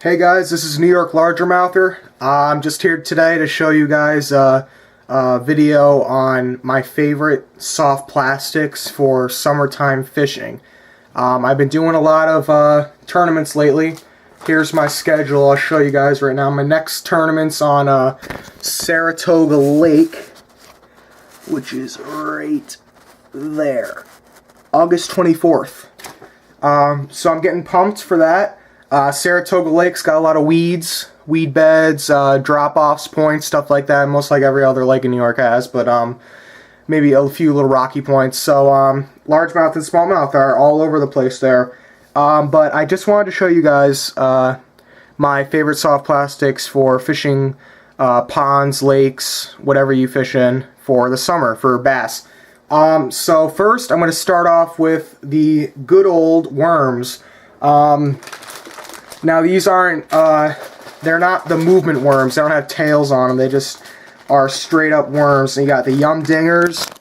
Hey guys, this is New York Largermouther. I'm just here today to show you guys a video on my favorite soft plastics for summertime fishing. I've been doing a lot of tournaments lately. Here's my schedule. I'll show you guys right now. My next tournament's on Saratoga Lake, which is right there, August 24th. So I'm getting pumped for that. Saratoga Lake's got a lot of weeds, weed beds, drop-offs, points, stuff like that. Most like every other lake in New York has, but maybe a few little rocky points. So largemouth and smallmouth are all over the place there. But I just wanted to show you guys my favorite soft plastics for fishing ponds, lakes, whatever you fish in for the summer for bass. So first I'm going to start off with the good old worms. Now these aren't, they're not the movement worms. They don't have tails on them. They just are straight up worms. And you got the Yum Dingers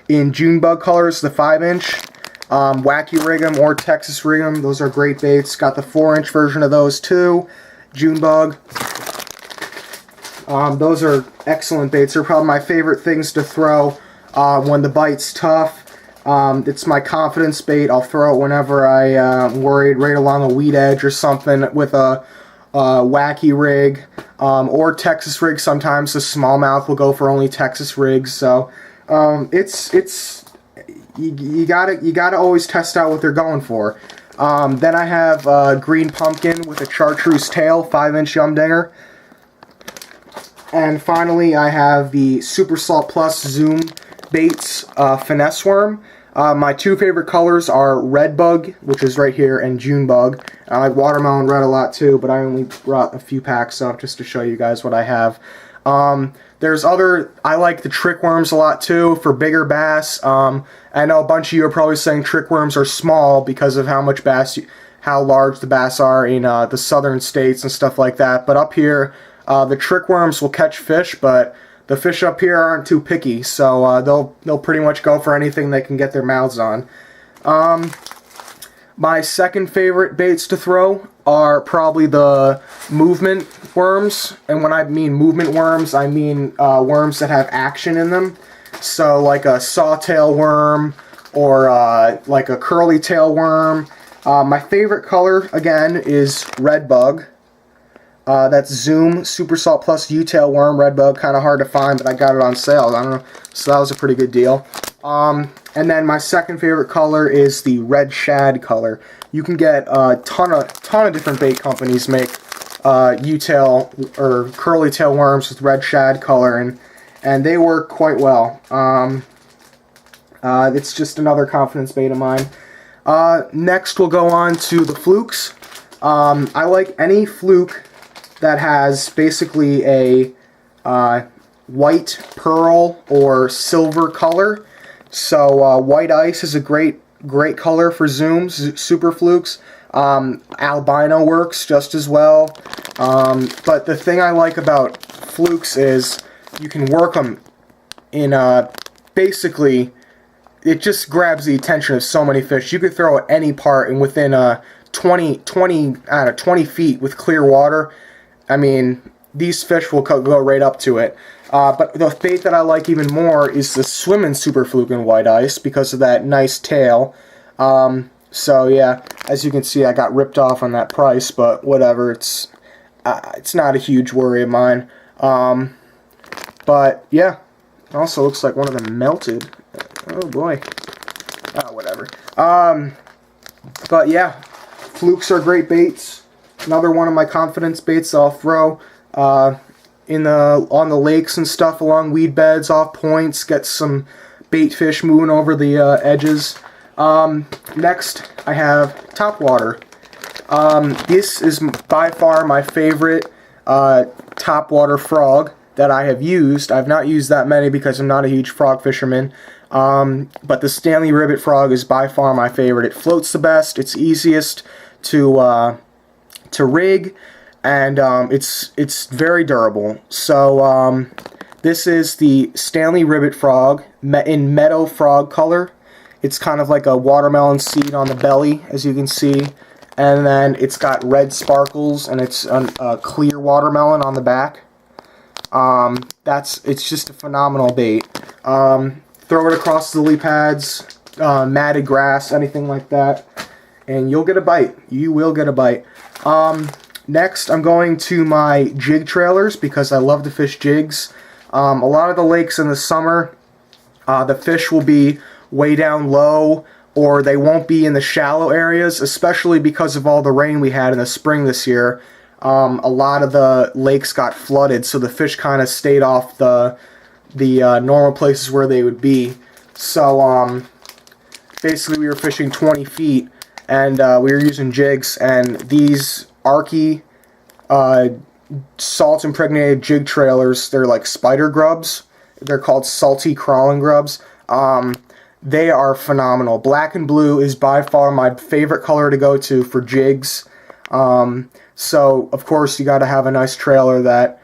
in June bug colors, the 5-inch. Wacky Rig 'em or Texas Rig 'em. Those are great baits. Got the 4-inch version of those too. June bug. Those are excellent baits. They're probably my favorite things to throw when the bite's tough. It's my confidence bait. I'll throw it whenever I'm worried, right along a weed edge or something with a Wacky Rig or Texas Rig. Sometimes the smallmouth will go for only Texas rigs. So you gotta always test out what they're going for. Then I have Green Pumpkin with a chartreuse tail, 5-inch Yum Dinger. And finally I have the Super Salt Plus Zoom Baits Finesse Worm. My two favorite colors are Red Bug, which is right here, and June Bug. I like Watermelon Red a lot too, but I only brought a few packs up just to show you guys what I have. I like the Trick Worms a lot too for bigger bass. I know a bunch of you are probably saying Trick Worms are small because of how large the bass are in the southern states and stuff like that. But up here, the Trick Worms will catch fish, but the fish up here aren't too picky, so they'll pretty much go for anything they can get their mouths on. My second favorite baits to throw are probably the movement worms, and when I mean movement worms, I mean worms that have action in them. So like a sawtail worm or like a curly tail worm. My favorite color, again, is Red Bug. That's Zoom Super Salt Plus U-Tail Worm, Red Bug. Kind of hard to find, but I got it on sale. I don't know, so that was a pretty good deal. And then my second favorite color is the Red Shad color. You can get a ton of different bait companies make U-Tail or curly tail worms with Red Shad color, and they work quite well. It's just another confidence bait of mine. Next we'll go on to the flukes. I like any fluke that has basically a white, pearl, or silver color. So white ice is a great color for zooms, super flukes. Albino works just as well. But the thing I like about flukes is you can work them in basically, it just grabs the attention of so many fish. You could throw at any part, and within 20 feet with clear water, I mean, these fish will go right up to it. But the bait that I like even more is the Swimmin' Super Fluke in white ice because of that nice tail. So yeah, as you can see, I got ripped off on that price, but whatever. It's not a huge worry of mine. But yeah, it also looks like one of them melted. Oh boy. Oh, whatever. But yeah, flukes are great baits. Another one of my confidence baits that I'll throw on the lakes and stuff, along weed beds, off points, get some bait fish moving over the edges. Next, I have Topwater. This is by far my favorite topwater frog that I have used. I've not used that many because I'm not a huge frog fisherman. But the Stanley Ribbit frog is by far my favorite. It floats the best. It's easiest to rig, and it's very durable. So this is the Stanley Ribbit frog in meadow frog color. It's kind of like a watermelon seed on the belly, as you can see, and then it's got red sparkles, and it's a clear watermelon on the back. It's just a phenomenal bait. Throw it across the lily pads, matted grass, anything like that, and you'll get a bite. You will get a bite. Next, I'm going to my jig trailers because I love to fish jigs. A lot of the lakes in the summer, the fish will be way down low, or they won't be in the shallow areas, especially because of all the rain we had in the spring this year. A lot of the lakes got flooded, so the fish kind of stayed off the normal places where they would be. So basically we were fishing 20 feet, and we were using jigs, and these Arky salt impregnated jig trailers, they're like spider grubs. They're called salty crawling grubs. They are phenomenal. Black and blue is by far my favorite color to go to for jigs. So of course you got to have a nice trailer that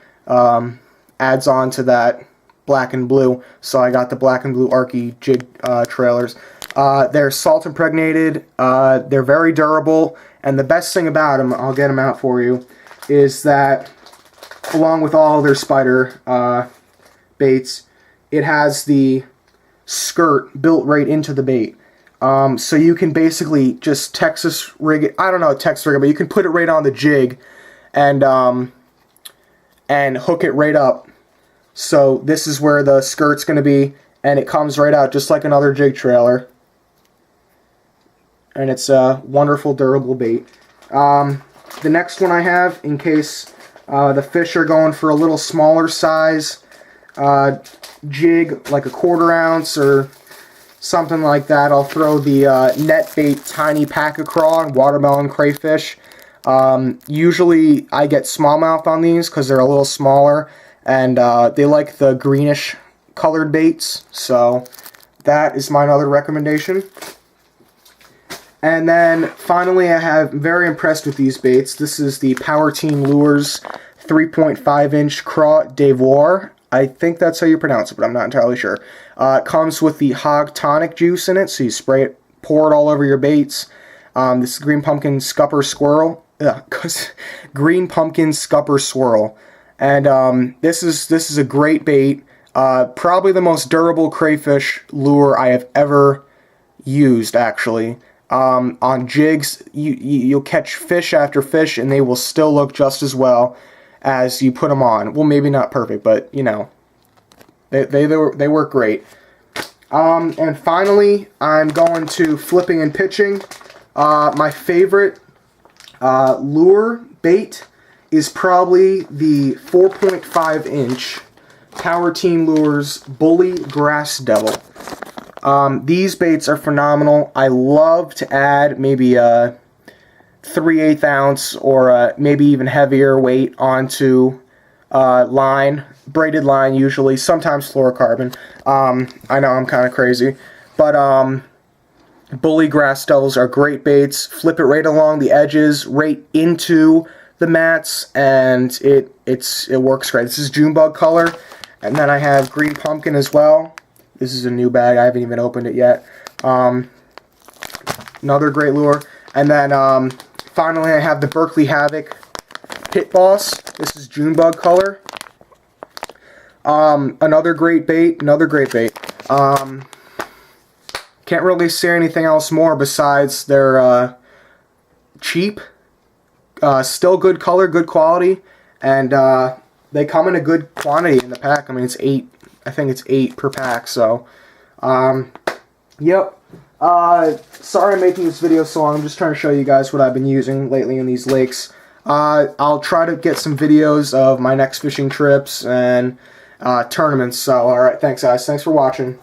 adds on to that black and blue. So I got the black and blue Arky jig trailers. They're salt impregnated. They're very durable, and the best thing about them, I'll get them out for you, is that along with all their spider baits, it has the skirt built right into the bait. So you can basically just Texas rig it. I don't know Texas rig it, but you can put it right on the jig and hook it right up. So this is where the skirt's going to be, and it comes right out just like another jig trailer. And it's a wonderful, durable bait. The next one I have, in case the fish are going for a little smaller size jig, like a 1/4 ounce or something like that, I'll throw the net bait tiny pack of craw and watermelon crayfish. Usually I get smallmouth on these because they're a little smaller, and they like the greenish colored baits, so that is my other recommendation. And then finally, I'm very impressed with these baits. This is the Power Team Lures 3.5-inch Craw d'Ivoire. I think that's how you pronounce it, but I'm not entirely sure. It comes with the hog tonic juice in it, so you spray it, pour it all over your baits. This is green pumpkin scupper swirl. Green pumpkin scupper swirl. And this is a great bait. Probably the most durable crayfish lure I have ever used, actually. On jigs, you'll catch fish after fish, and they will still look just as well as you put them on. Well, maybe not perfect, but you know, they work great. And finally, I'm going to flipping and pitching. My favorite lure bait is probably the 4.5-inch Power Team Lures Bully Grass Devil. These baits are phenomenal. I love to add maybe a 3/8 ounce or maybe even heavier weight onto line, braided line usually, sometimes fluorocarbon. I know I'm kind of crazy, but Bully Grass Devils are great baits. Flip it right along the edges, right into the mats, and it works great. This is Junebug color, and then I have green pumpkin as well. This is a new bag. I haven't even opened it yet. Another great lure. And then finally I have the Berkley Havoc Pit Boss. This is Junebug color. Another great bait. Can't really say anything else more besides they're cheap, still good color, good quality, and they come in a good quantity in the pack. I mean, it's 8. I think it's 8 per pack, so, yep. Sorry I'm making this video so long. I'm just trying to show you guys what I've been using lately in these lakes. I'll try to get some videos of my next fishing trips and tournaments, so, alright, thanks guys. Thanks for watching.